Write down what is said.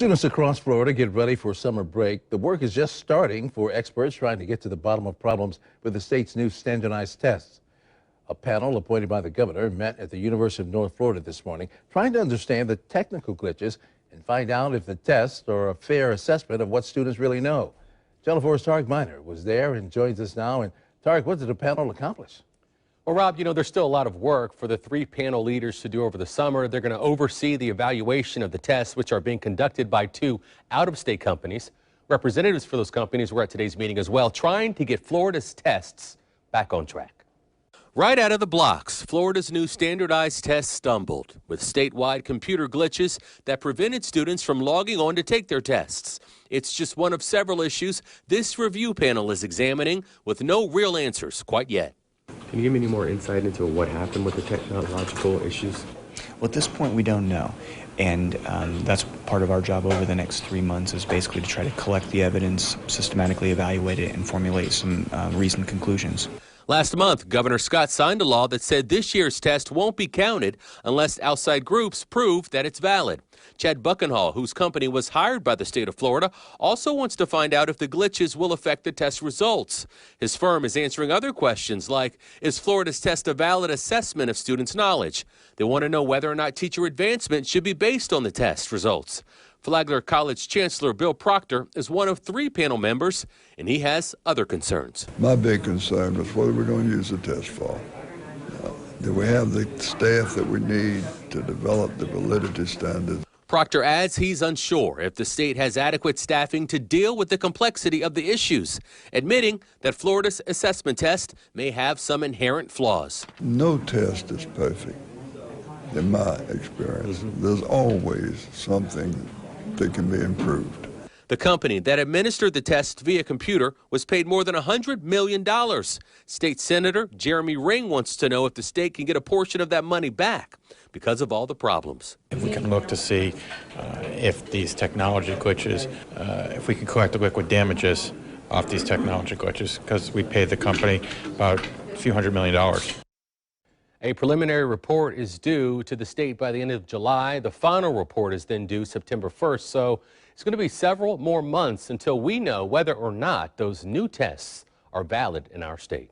Students across Florida get ready for summer break. The work is just starting for experts trying to get to the bottom of problems with the state's new standardized tests. A panel appointed by the governor met at the University of North Florida this morning, trying to understand the technical glitches and find out if the tests are a fair assessment of what students really know. Channel 4's Tarek Miner was there and joins us now. And Tarek, what did the panel accomplish? Well, Rob, there's still a lot of work for the three panel leaders to do over the summer. They're going to oversee the evaluation of the tests, which are being conducted by two out-of-state companies. Representatives for those companies were at today's meeting as well, trying to get Florida's tests back on track. Right out of the blocks, Florida's new standardized test stumbled with statewide computer glitches that prevented students from logging on to take their tests. It's just one of several issues this review panel is examining with no real answers quite yet. Can you give me any more insight into what happened with the technological issues? Well, at this point, we don't know. And that's part of our job over the next 3 months is basically to try to collect the evidence, systematically evaluate it, and formulate some reasoned conclusions. Last month, Governor Scott signed a law that said this year's test won't be counted unless outside groups prove that it's valid. Chad Buckenhall, whose company was hired by the state of Florida, also wants to find out if the glitches will affect the test results. His firm is answering other questions like, is Florida's test a valid assessment of students' knowledge? They want to know whether or not teacher advancement should be based on the test results. Flagler College Chancellor Bill Proctor is one of three panel members, and he has other concerns. My big concern is what are we going to use the test for? Do we have the staff that we need to develop the validity standards? Proctor adds he's unsure if the state has adequate staffing to deal with the complexity of the issues, admitting that Florida's assessment test may have some inherent flaws. No test is perfect, in my experience. There's always something that can be improved. The company that administered the test via computer was paid more than $100 million. State Senator Jeremy Ring wants to know if the state can get a portion of that money back because of all the problems. If we can look to see if these technology glitches, if we can collect the liquid damages off these technology glitches, because we paid the company about a few $100 million. A preliminary report is due to the state by the end of July. The final report is then due September 1st. So it's going to be several more months until we know whether or not those new tests are valid in our state.